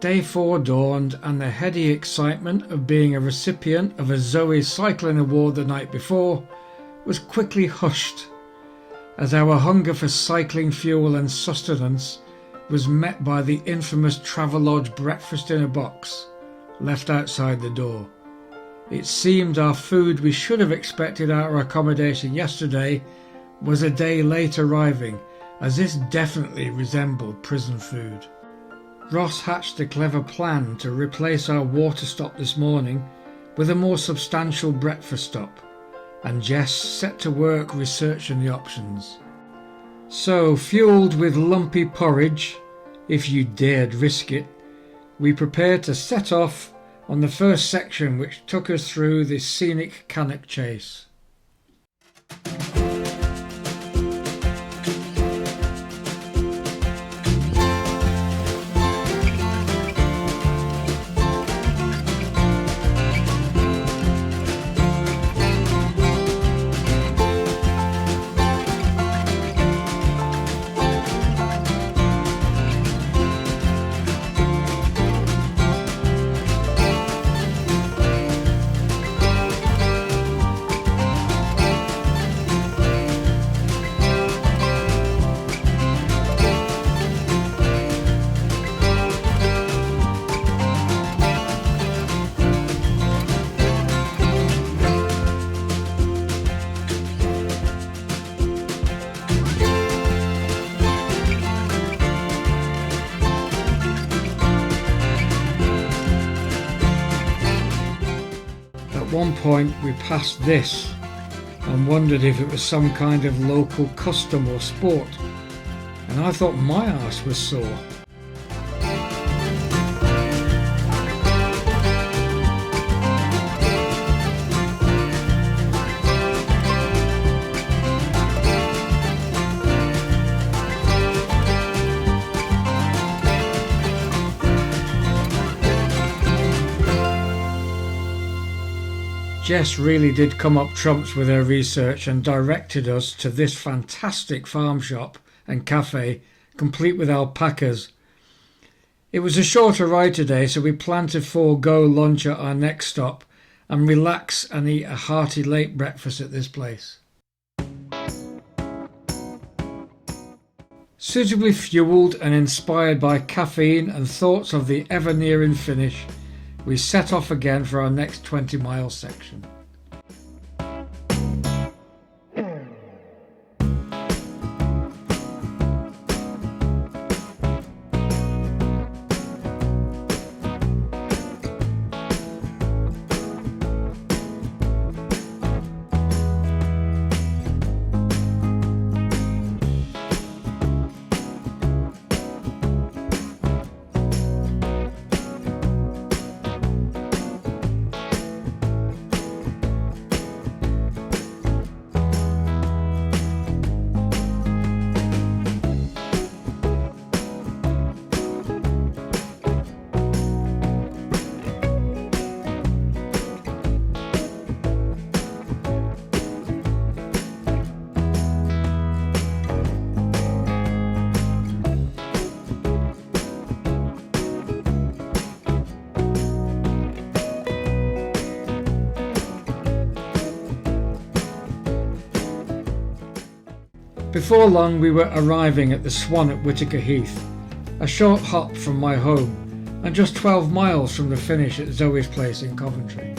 Day 4 dawned, and the heady excitement of being a recipient of a Zoes cycling award the night before was quickly hushed, as our hunger for cycling fuel and sustenance was met by the infamous Travelodge breakfast in a box left outside the door. It seemed our food we should have expected at our accommodation yesterday was a day late arriving, as this definitely resembled prison food. Ross hatched a clever plan to replace our water stop this morning with a more substantial breakfast stop, and Jess set to work researching the options. So, fueled with lumpy porridge, if you dared risk it, we prepared to set off on the first section, which took us through the scenic Cannock Chase. At one point we passed this and wondered if it was some kind of local custom or sport, and I thought my arse was sore. Jess really did come up trumps with her research and directed us to this fantastic farm shop and cafe, complete with alpacas. It was a shorter ride today, so we planned to forego lunch at our next stop and relax and eat a hearty late breakfast at this place. Suitably fueled and inspired by caffeine and thoughts of the ever-nearing finish, we set off again for our next 20-mile section. Before long we were arriving at the Swan at Whitaker Heath, a short hop from my home and just 12 miles from the finish at Zoes' place in Coventry.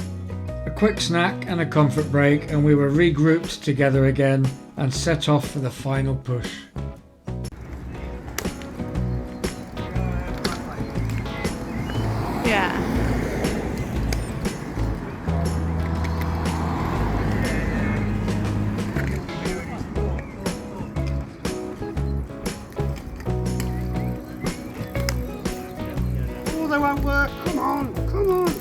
A quick snack and a comfort break, and we were regrouped together again and set off for the final push. Yeah. They won't work. Come on, come on.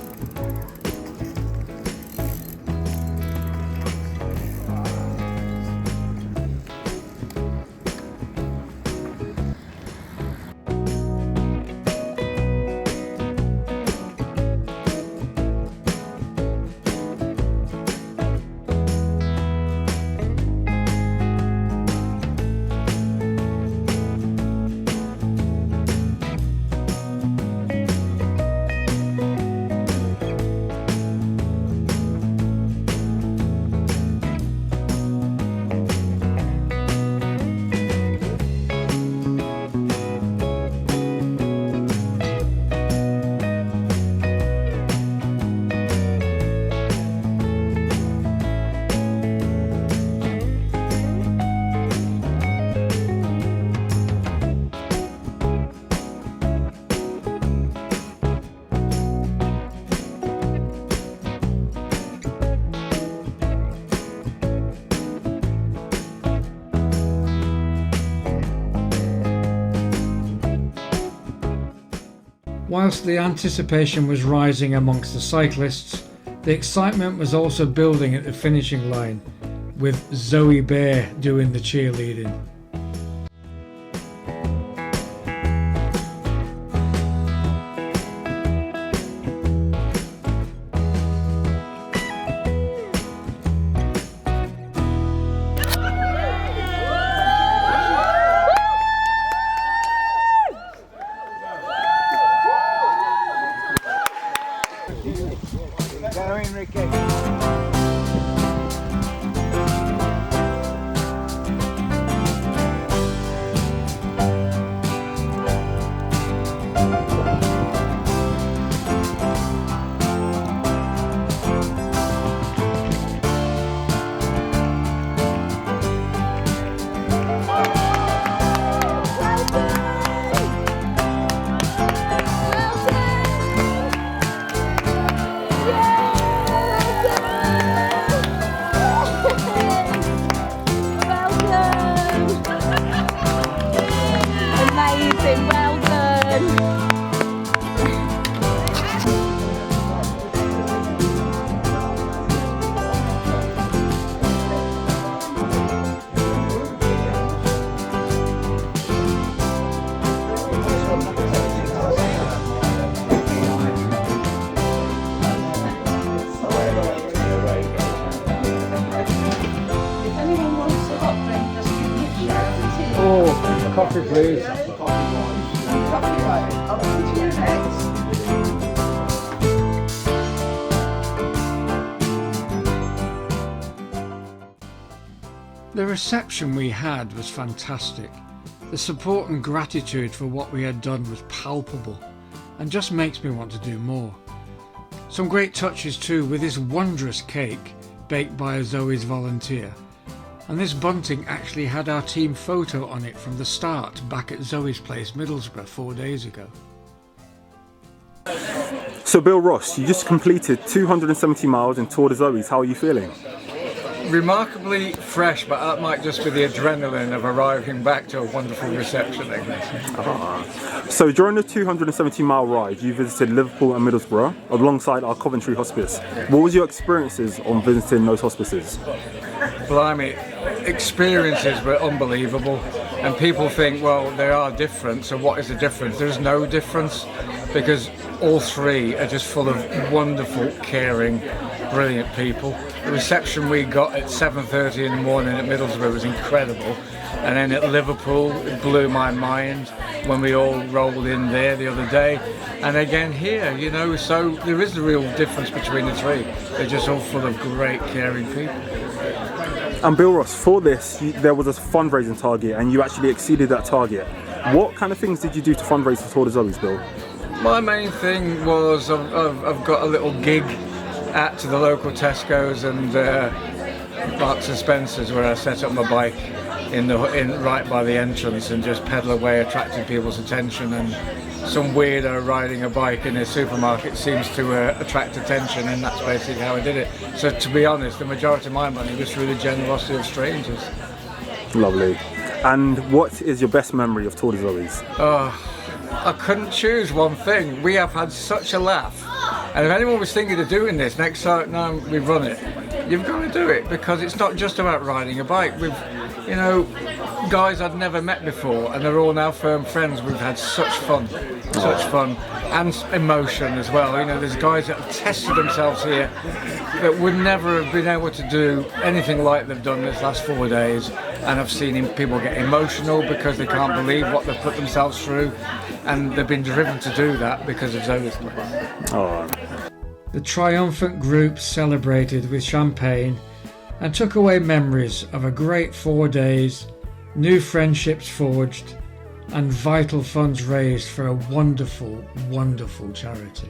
Whilst the anticipation was rising amongst the cyclists, the excitement was also building at the finishing line, with Zoe Bear doing the cheerleading. Coffee, please. The reception we had was fantastic. The support and gratitude for what we had done was palpable and just makes me want to do more. Some great touches too with this wondrous cake baked by a Zoes volunteer. And this bunting actually had our team photo on it from the start back at Zoe's place, Middlesbrough, 4 days ago. So Bill Ross, you just completed 270 miles in Tour de Zoes. How are you feeling? Remarkably fresh, but that might just be the adrenaline of arriving back to a wonderful reception, I guess. So during the 270 mile ride, you visited Liverpool and Middlesbrough alongside our Coventry Hospice. What was your experiences on visiting those hospices? Blimey, experiences were unbelievable, and people think, well, they are different, so what is the difference? There's no difference, because all three are just full of wonderful, caring, brilliant people. The reception we got at 7:30 in the morning at Middlesbrough was incredible, and then at Liverpool it blew my mind when we all rolled in there the other day, and again here, you know, so there is a real difference between the three. They're just all full of great, caring people. And Bill Ross, for this, there was a fundraising target and you actually exceeded that target. What kind of things did you do to fundraise for Tour de Zoes, Bill? My main thing was I've got a little gig at the local Tesco's and Marks and Spencer's where I set up my bike in right by the entrance and just pedal away, attracting people's attention. And some weirdo riding a bike in a supermarket seems to attract attention, and that's basically how I did it. So to be honest, the majority of my money was through the generosity of strangers. Lovely. And what is your best memory of Tour de Zoes? I couldn't choose one thing. We have had such a laugh, and if anyone was thinking of doing this next time we run it, you've got to do it, because it's not just about riding a bike. We've, you know, guys I'd never met before, and they're all now firm friends. We've had such fun, and emotion as well. You know, there's guys that have tested themselves here that would never have been able to do anything like they've done this last 4 days, and I've seen people get emotional because they can't believe what they've put themselves through, and they've been driven to do that because of Zoes. Oh. The triumphant group celebrated with champagne and took away memories of a great 4 days, new friendships forged, and vital funds raised for a wonderful, wonderful charity.